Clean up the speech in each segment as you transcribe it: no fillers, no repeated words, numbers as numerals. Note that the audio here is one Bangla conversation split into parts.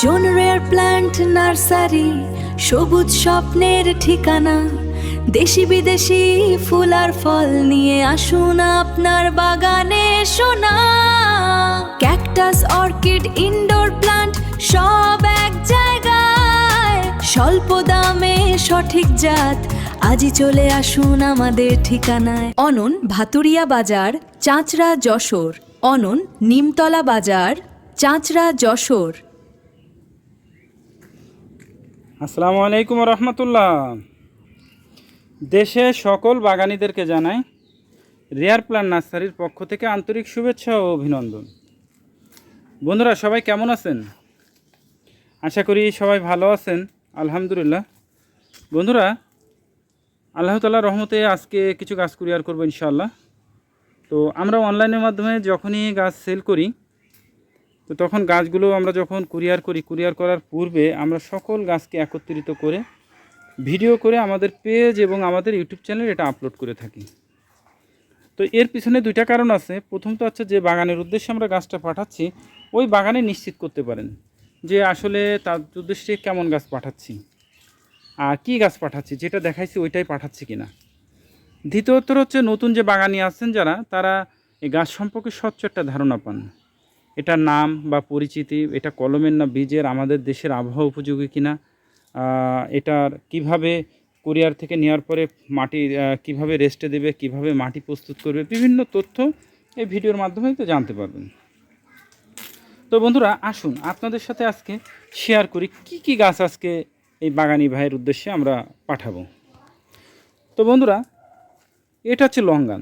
জন রেয়ার প্ল্যান্ট নার্সারি, সবুজ স্বপ্নের ঠিকানা। দেশি বিদেশি ফুল আর ফল নিয়ে আসুন আপনার বাগানে সোনা। ক্যাকটাস, অর্কিড, ইনডোর প্ল্যান্ট সব এক জায়গায়। স্বল্প দামে সঠিক জাত, আজই চলে আসুন আমাদের ঠিকানায়। অনন, ভাতুরিয়া বাজার, চাঁচড়া, যশোর। অনন, নিমতলা বাজার, চাঁচড়া, যশোর। আসসালামু আলাইকুম রহমতুল্লাহ। দেশের সকল বাগানীদেরকে জানাই রেয়ার প্ল্যান্ট নার্সারির পক্ষ থেকে আন্তরিক শুভেচ্ছা ও অভিনন্দন। বন্ধুরা, সবাই কেমন আছেন? আশা করি সবাই ভালো আছেন, আলহামদুলিল্লাহ। বন্ধুরা, আল্লাহ তাআলার রহমতে আজকে কিছু গাছ কুরিয়ার করবো ইনশাআল্লাহ। তো আমরা অনলাইনের মাধ্যমে যখনই গাছ সেল করি, তো তখন গাছগুলো আমরা যখন কুরিয়ার করি, কুরিয়ার করার পূর্বে আমরা সকল গাছকে একত্রিত করে ভিডিও করে আমাদের পেজ এবং আমাদের ইউটিউব চ্যানেলে এটা আপলোড করে থাকি। তো এর পিছনে দুইটা কারণ আছে। প্রথম তো হচ্ছে যে বাগানের উদ্দেশ্যে আমরা গাছটা পাঠাচ্ছি, ওই বাগানে নিশ্চিত করতে পারেন যে আসলে তার উদ্দেশ্যে কেমন গাছ পাঠাচ্ছি আর কী গাছ পাঠাচ্ছি, যেটা দেখাইছি ওইটাই পাঠাচ্ছি কিনা। দ্বিতীয়ত হচ্ছে নতুন যে বাগানি আছেন যারা, তারা এই গাছ সম্পর্কে স্বচ্ছ একটা ধারণা পান। এটার নাম বা পরিচিতি, এটা কলমের না বীজের, আমাদের দেশের আবহাওয়া উপযোগী কিনা, এটার কিভাবে কুরিয়ার থেকে নেওয়ার পরে মাটি কিভাবে রেস্টে দেবে, কিভাবে মাটি প্রস্তুত করবে, বিভিন্ন তথ্য এই ভিডিওর মাধ্যমেই তো জানতে পারবেন। তো বন্ধুরা, আসুন আপনাদের সাথে আজকে শেয়ার করি কি কি গাছ আজকে এই বাগানি ভাইয়ের উদ্দেশ্যে আমরা পাঠাবো। তো বন্ধুরা, এটা হচ্ছে লঙ্গান।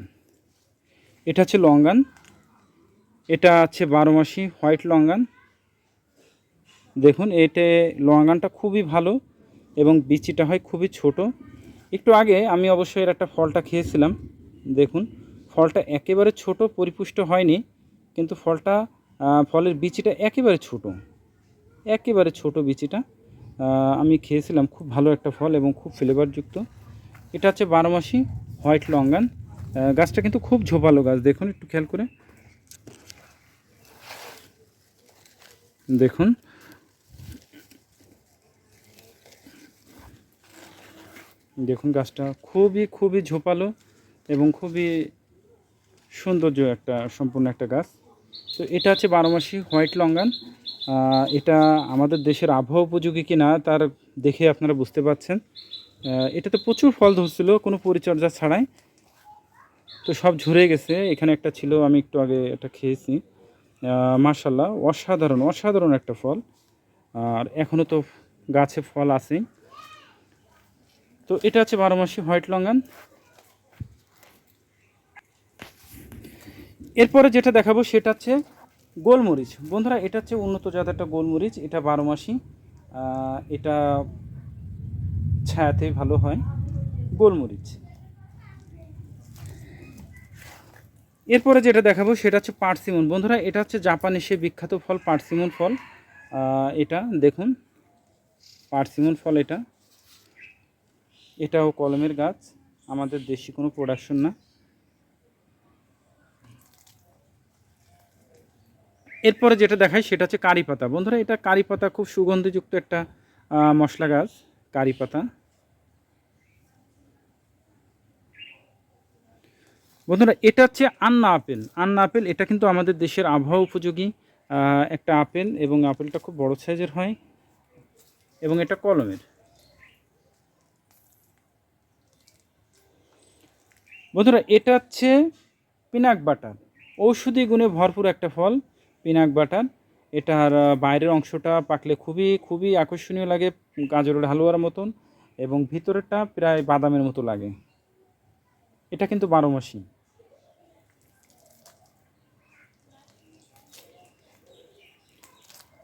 এটা হচ্ছে 12 মাসি হোয়াইট লঙ্গান। দেখুন, এতে লঙ্গানটা খুবই ভালো এবং বিচিটা হয় খুবই ছোট। একটু আগে আমি অবশ্যই এর একটা ফলটা খেয়েছিলাম। দেখুন, ফলটা একেবারে ছোট, পরিপুষ্ট হয়নি, কিন্তু ফলের বিচিটা একেবারে ছোট বিচিটা। আমি খেয়েছিলাম, খুব ভালো একটা ফল এবং খুব ফ্লেভারযুক্ত। এটা হচ্ছে 12 মাসি হোয়াইট লঙ্গান। গাছটা কিন্তু খুব ঝোপালো গাছ। দেখুন, একটু খেয়াল করে দেখুন। দেখুন, গাছটা খুবই ঝোপালো এবং খুবই সৌন্দর্য সম্পূর্ণ একটা গাছ। তো এটা হচ্ছে 12 মাসি হোয়াইট লঙ্গান। এটা আমাদের দেশের আবহাওয়া উপযোগী কিনা তার দেখে আপনারা বুঝতে পারছেন। এটাতে প্রচুর ফল ধরছিল কোনো পরিচর্যা ছাড়াই, তো সব ঝরে গেছে। এখানে একটা ছিল, আমি একটু আগে এটা খেয়েছি। মাশাআল্লাহ, অসাধারণ একটা ফল। আর এখনও তো গাছে ফল আছে। তো এটা হচ্ছে 12 মাসি হোয়াইট লঙ্গান। এরপরে যেটা দেখাবো সেটা হচ্ছে গোলমরিচ। বন্ধুরা, এটা হচ্ছে উন্নত জাতের একটা গোলমরিচ। এটা 12 মাসি, এটা ছায়াতে ভালো হয় গোলমরিচ। এরপরে যেটা দেখাবো সেটা হচ্ছে পার্সিমন। বন্ধুরা, এটা হচ্ছে জাপানি সে বিখ্যাত ফল পার্সিমন ফল। এটা দেখুন, পার্সিমন ফল। এটাও কলমের গাছ, আমাদের দেশি কোনো প্রোডাকশন না। এরপরে যেটা দেখাই সেটা হচ্ছে কারি পাতা। বন্ধুরা, এটা কারি পাতা খুব সুগন্ধিযুক্ত একটা মশলা গাছ, কারি পাতা। বন্ধুরা, এটা হচ্ছে আন্না আপেল। এটা কিন্তু আমাদের দেশের আবহাওয়া উপযোগী একটা আপেল, এবং আপেলটা খুব বড় সাইজের হয় এবং এটা কলমের। বন্ধুরা, এটা হচ্ছে পিনাক বাটার। ঔষধি গুণে ভরপুর একটা ফল, পিনাক বাটার। এটার বাইরের অংশটা পাকলে খুবই আকর্ষণীয় লাগে, গাজরের হালুয়ার মতন, এবং ভিতরেরটা প্রায় বাদামের মতো লাগে। এটা কিন্তু 12 মাসি।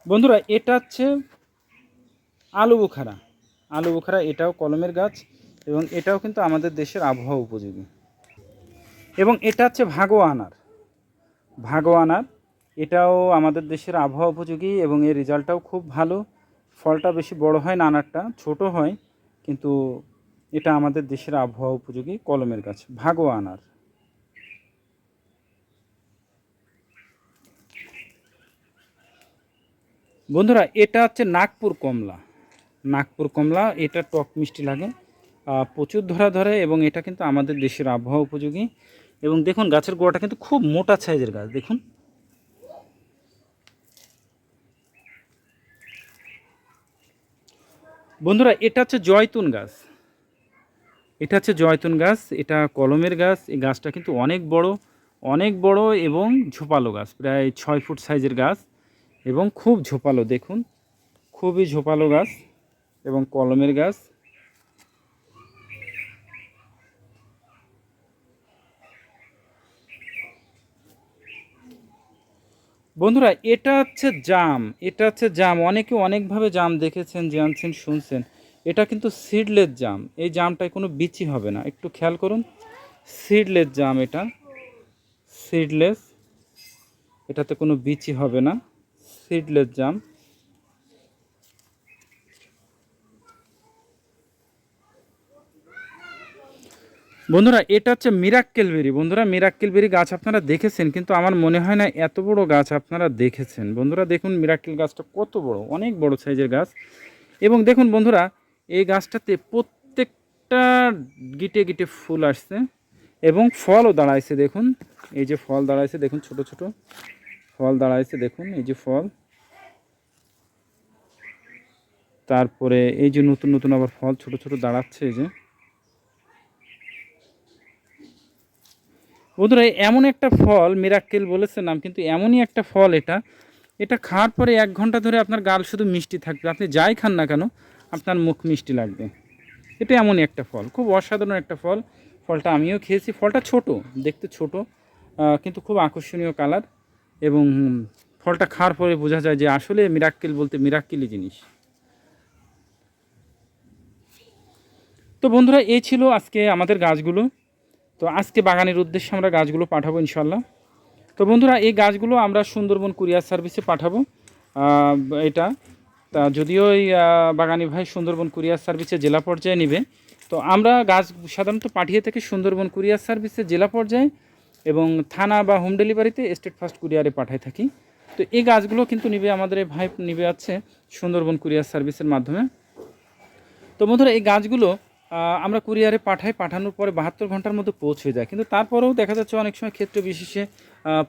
বন্ধুরা, এটা হচ্ছে আলু বুখারা। এটাও কলমের গাছ এবং এটাও কিন্তু আমাদের দেশের আবহাওয়া উপযোগী। এবং এটা হচ্ছে ভাগোয়ানার। এটাও আমাদের দেশের আবহাওয়া উপযোগী এবং এর রেজাল্টটাও খুব ভালো। ফলটা বেশি বড় হয় না, আনারটা ছোট হয়, কিন্তু এটা আমাদের দেশের আবহাওয়া উপযোগী কলমের গাছ, ভাগোয়ানার। বন্ধুরা এটা হচ্ছে নাগপুর কমলা। নাগপুর কমলা, এটা টক মিষ্টি লাগে, প্রচুর ধরা ধরে এবং এটা কিন্তু আমাদের দেশের আবহাওয়া উপযোগী। এবং দেখুন গাছের গোড়াটা কিন্তু খুব মোটা সাইজের গাছ, দেখুন। বন্ধুরা এটা হচ্ছে জয়তুন গাছ। এটা হচ্ছে জয়তুন গাছ, এটা কলমের গাছ। এই গাছটা কিন্তু অনেক বড়, অনেক বড় এবং ঝোপালো গাছ, প্রায় 6 ফুট সাইজের গাছ এবং খুব ঝোপালো, দেখুন খুবই ঝোপালো গাছ এবং কলমের গাছ। বন্ধুরা এটা হচ্ছে জাম। এটা হচ্ছে জাম, অনেকে অনেকভাবে জাম দেখেছেন, জানছেন, শুনছেন। এটা কিন্তু সিডলেস জাম। এই জামটায় কোনো বিচি হবে না, একটু খেয়াল করুন। সিডলেস জাম, এটা সিডলেস, এটাতে কোনো বিচি হবে না, সিডলেস জাম। বন্ধুরা এটা হচ্ছে মিরাক্কেল বেরি। বন্ধুরা মিরাক্কেল বেরি গাছ আপনারা দেখেছেন, কিন্তু আমার মনে হয় না এত বড় গাছ আপনারা দেখেছেন। বন্ধুরা দেখুন মিরাক্কেল গাছটা কত বড়, অনেক বড় সাইজের গাছ। এবং দেখুন বন্ধুরা এই গাছটাতে প্রত্যেকটা গিটে গিটে ফুল আসছে এবং ফলও দাঁড়াইছে, দেখুন এই যে ফল দাঁড়াইছে, দেখুন ছোট ছোট ফল দাঁড়াইছে, দেখুন এই যে ফল। তারপরে এই যে নতুন নতুন আবার ফল ছোট ছোট দাঁড়াচ্ছে, এই যে। বন্ধুরা এমন একটা ফল, মিরাক্কেল বলেছে নাম, কিন্তু এমনই একটা ফল এটা। এটা খাওয়ার পরে 1 ঘন্টা ধরে আপনার গাল শুধু মিষ্টি থাকবে, আপনি যাই খান না কেন আপনার মুখ মিষ্টি লাগবে। এটা এমনই একটা ফল, খুব অসাধারণ একটা ফল। ফলটা আমিও খেয়েছি। ফলটা ছোট, দেখতে ছোট, কিন্তু খুব আকর্ষণীয় কালার। এবং ফলটা খাওয়ার পরে বোঝা যায় যে আসলে মিরাক্কেল বলতে মিরাক্কেলই জিনিস। তো বন্ধুরা এই ছিল আজকে আমাদের গাছগুলো। তো আজকে বাগানের উদ্দেশ্যে আমরা গাছগুলো পাঠাবো ইনশাল্লাহ। তো বন্ধুরা এই গাছগুলো আমরা সুন্দরবন কুরিয়ার সার্ভিসে পাঠাবো। এটা তা যদিও এই বাগানি ভাই সুন্দরবন কুরিয়ার সার্ভিসে জেলা পর্যায়ে নেবে, তো আমরা গাছ সাধারণত পাঠিয়ে থাকি সুন্দরবন কুরিয়ার সার্ভিসে জেলা পর্যায়ে, এবং থানা বা হোম ডেলিভারিতে স্টেট ফার্স্ট কুরিয়ারে পাঠাই থাকি। তো এই গাছগুলো কিন্তু নিবে আমাদের ভাই, নিবে আছে সুন্দরবন কুরিয়ার সার্ভিসের মাধ্যমে। তো বন্ধুরা এই গাছগুলো আমরা কুরিয়ারে পাঠাই, পাঠানোর পরে 72 ঘন্টার মধ্যে পৌঁছে যায়। কিন্তু তারপরেও দেখা যাচ্ছে অনেক সময় ক্ষেত্র বিশেষে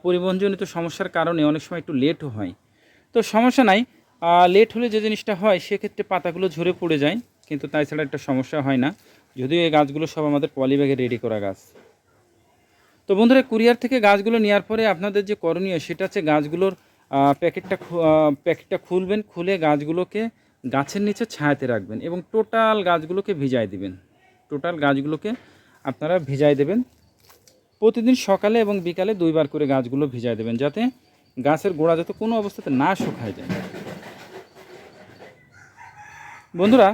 পরিবহনজনিত সমস্যার কারণে অনেক সময় একটু লেটও হয়। তো সমস্যা নাই, লেট হলে যে জিনিসটা হয় সেক্ষেত্রে পাতাগুলো ঝরে পড়ে যায়, কিন্তু তাই ছাড়া একটা সমস্যা হয় না। যদিও এই গাছগুলো সব আমাদের পলিব্যাগে রেডি করা গাছ। তো বন্ধুরা কুরিয়ার থেকে গাছগুলো নেওয়ার পরে আপনাদের যে করণীয় সেটা হচ্ছে গাছগুলোর প্যাকেটটা খুলবেন, খুলে গাছগুলোকে গাছের নিচে ছায়াতে রাখবেন এবং টোটাল গাছগুলোকে ভিজাই দিবেন। টোটাল গাছগুলোকে আপনারা ভিজাই দেবেন প্রতিদিন সকালে এবং বিকালে 2 বার করে গাছগুলো ভিজাই দেবেন, যাতে গাছের গোড়া যাতে কোনো অবস্থাতে না শুকায় যায়। বন্ধুরা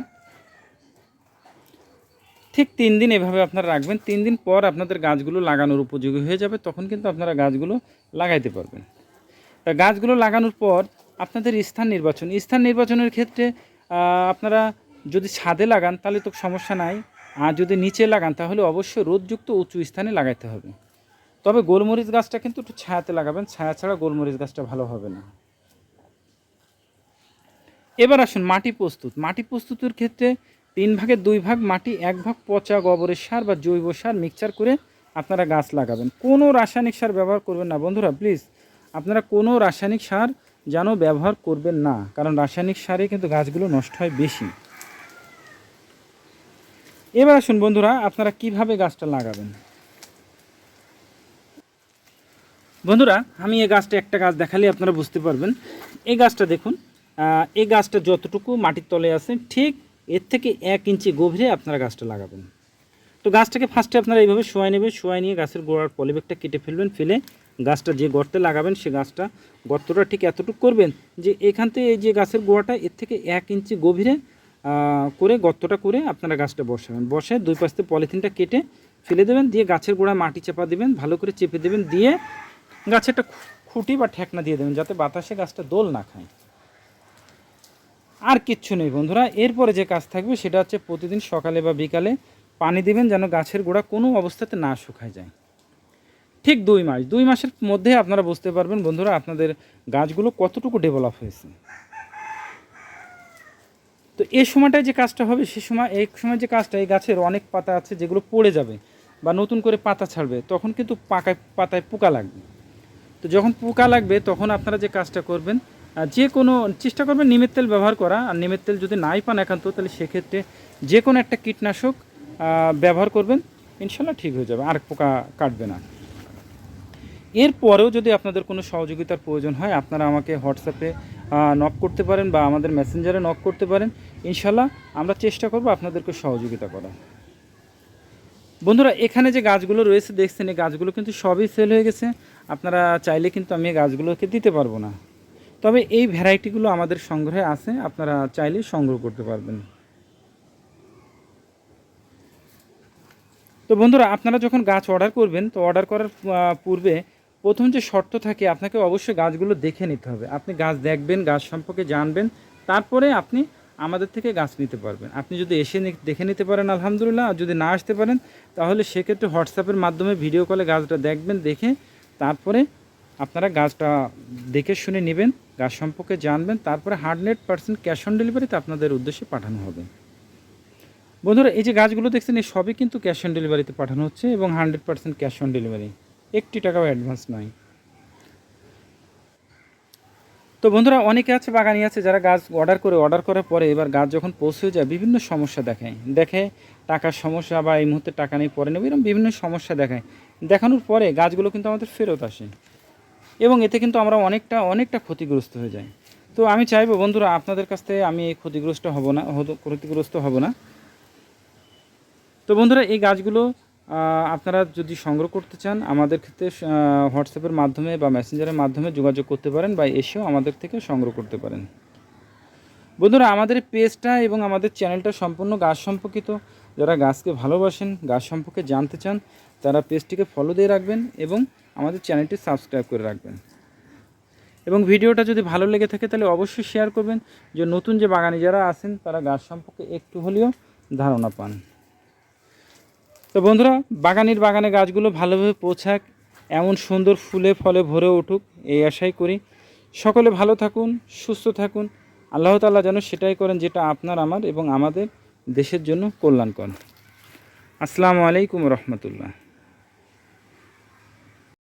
ঠিক 3 দিন এভাবে আপনারা রাখবেন। 3 দিন পর আপনাদের গাছগুলো লাগানোর উপযোগী হয়ে যাবে, তখন কিন্তু আপনারা গাছগুলো লাগাইতে পারবেন। তা গাছগুলো লাগানোর পর আপনাদের স্থান নির্বাচনের ক্ষেত্রে আপনারা যদি ছাদে লাগান তাহলে তো সমস্যা নাই, আর যদি নিচে লাগান তাহলে অবশ্যই রোদযুক্ত উঁচু স্থানে লাগাইতে হবে। তবে গোলমরিচ গাছটা কিন্তু একটু ছায়াতে লাগাবেন, ছায়া ছাড়া গোলমরিচ গাছটা ভালো হবে না। এবার আসুন মাটি প্রস্তুত। মাটি প্রস্তুতের ক্ষেত্রে 3 ভাগের 2 ভাগ মাটি, 1 ভাগ পচা গোবরের সার বা জৈব সার মিক্সচার করে আপনারা গাছ লাগাবেন। কোনো রাসায়নিক সার ব্যবহার করবেন না বন্ধুরা, প্লিজ আপনারা কোনো রাসায়নিক সার যেন ব্যবহার করবেন না, কারণ রাসায়নিক সারে কিন্তু গাছগুলো নষ্ট হয় বেশি। এবার আসুন বন্ধুরা আপনারা কিভাবে গাছটা লাগাবেন। বন্ধুরা আমি এই গাছটা একটা গাছ দেখালে আপনারা বুঝতে পারবেন। এই গাছটা দেখুন, এই গাছটা যতটুকু মাটির তলে আছে ঠিক এর থেকে 1 ইঞ্চি গভীরে আপনারা গাছটা লাগাবেন। তো গাছটাকে ফার্স্টে আপনারা এইভাবে শোয়াই নেবেন, শোয়াই নিয়ে গাছের গোড়ার পলিব্যাগটা কেটে ফেলবেন, ফেলে গাছটা যে গর্তে লাগাবেন সে গাছটা গর্তটা ঠিক এতটুকু করবেন যে এখান থেকে এই যে গাছের গোড়াটা এর থেকে 1 ইঞ্চি গভীরে করে গর্তটা করে আপনারা গাছটা বসাবেন। বসে 2 পাশে পলিথিনটা কেটে ফেলে দেবেন, দিয়ে গাছের গোড়ায় মাটি চাপা দেবেন, ভালো করে চেপে দেবেন, দিয়ে গাছে একটা খুঁটি বা ঠেকনা দিয়ে দেবেন যাতে বাতাসে গাছটা দোল না খায়। আর কিচ্ছু নেই বন্ধুরা। এরপরে যে কাজ থাকবে সেটা হচ্ছে প্রতিদিন সকালে বা বিকালে পানি দিবেন যেন গাছের গোড়া কোনো অবস্থাতে না শুকায় যায়। ঠিক 2 মাসের মধ্যে আপনারা বুঝতে পারবেন বন্ধুরা আপনাদের গাছগুলো কতটুকু ডেভেলপ হয়েছে। তো এই সময়টায় যে কাজটা হবে সে সময় এই সময় যে কাজটা, এই গাছের অনেক পাতা আছে যেগুলো পড়ে যাবে বা নতুন করে পাতা ছাড়বে, তখন কিন্তু পাতায় পোকা লাগবে। তো যখন পোকা লাগবে তখন আপনারা যে কাজটা করবেন, যে কোনো চেষ্টা করবেন নিমের তেল ব্যবহার করা। আর নিমের তেল যদি নাই পান একান্ত, তাহলে সেক্ষেত্রে যে কোনো একটা কীটনাশক ব্যবহার করবেন, ইনশাল্লাহ ঠিক হয়ে যাবে, আর পোকা কাটবে না। এরপরেও যদি আপনাদের কোনো সহযোগিতার প্রয়োজন হয়, আপনারা আমাকে হোয়াটসঅ্যাপে নক করতে পারেন বা আমাদের মেসেঞ্জারে নক করতে পারেন। ইনশাল্লাহ আমরা চেষ্টা করব আপনাদেরকে সহযোগিতা করার। বন্ধুরা, এখানে যে গাছগুলো রয়েছে দেখছেন, এই গাছগুলো কিন্তু সবই সেল হয়ে গেছে। আপনারা চাইলে কিন্তু আমি এই গাছগুলোকে দিতে পারবো না, তবে এই ভ্যারাইটিগুলো আমাদের সংগ্রহে আছে, আপনারা চাইলে সংগ্রহ করতে পারবেন। তো বন্ধুরা, আপনারা যখন গাছ অর্ডার করবেন, তো অর্ডার করার পূর্বে প্রথম যে শর্ত থাকে, আপনাকে অবশ্যই গাছগুলো দেখে নিতে হবে। আপনি গাছ দেখবেন, গাছ সম্পর্কে জানবেন, তারপরে আপনি আমাদের থেকে গাছ নিতে পারবেন। আপনি যদি এসে দেখে নিতে পারেন আলহামদুলিল্লাহ, আর যদি না আসতে পারেন তাহলে সেক্ষেত্রে হোয়াটসঅ্যাপের মাধ্যমে ভিডিও কলে গাছটা দেখবেন, দেখে তারপরে আপনারা গাছটা দেখে শুনে নেবেন, গাছ সম্পর্কে জানবেন, তারপরে 100% ক্যাশ অন ডেলিভারিতে আপনাদের উদ্দেশ্যে পাঠানো হবে। বন্ধুরা, এই যে গাছগুলো দেখছেন, এই সবই কিন্তু ক্যাশ অন ডেলিভারিতে পাঠানো হচ্ছে এবং 100% ক্যাশ অন ডেলিভারি, একটি টাকাও অ্যাডভান্স নয়। তো বন্ধুরা, অনেকে আছে, বাগানি আছে, যারা গাছ অর্ডার করার পরে এবার গাছ যখন পৌঁছে যায় বিভিন্ন সমস্যা দেখে টাকার সমস্যা বা এই মুহূর্তে টাকা নেই পরে নেবে, এরকম বিভিন্ন সমস্যা দেখানোর পরে গাছগুলো কিন্তু আমাদের ফেরত আসে এবং এতে কিন্তু আমরা অনেকটা ক্ষতিগ্রস্ত হয়ে যাই। তো আমি চাইবো বন্ধুরা, আপনাদের কাছ থেকে আমি এই ক্ষতিগ্রস্ত হব না। তো বন্ধুরা, এই গাছগুলো আপনারা যদি সংগ্রহ করতে চান, আমাদের ক্ষেত্রে হোয়াটসঅ্যাপের মাধ্যমে বা মেসেঞ্জারের মাধ্যমে যোগাযোগ করতে পারেন বা এসেও আমাদের থেকে সংগ্রহ করতে পারেন। বন্ধুরা, আমাদের পেজটা এবং আমাদের চ্যানেলটা সম্পূর্ণ গাছ সম্পর্কিত। যারা গাছকে ভালোবাসেন, গাছ সম্পর্কে জানতে চান, তারা পেজটিকে ফলো দিয়ে রাখবেন এবং আমাদের চ্যানেলটি সাবস্ক্রাইব করে রাখবেন। এবং ভিডিওটা যদি ভালো লেগে থাকে তাহলে অবশ্যই শেয়ার করবেন, যে নতুন যে বাগানি যারা আছেন তারা গাছ সম্পর্কে একটু হলেও ধারণা পান। তো বন্ধুরা, বাগানে গাছগুলো ভালোভাবে পৌঁছাক, এমন সুন্দর ফুলে ফলে ভরে উঠুক, এই আশাই করি। সকলে ভালো থাকুন, সুস্থ থাকুন। আল্লাহ তাআলা যেন সেটাই করেন যেটা আপনার, আমার এবং আমাদের দেশের জন্য কল্যাণকর। আসসালামু আলাইকুম রহমতুল্লাহ।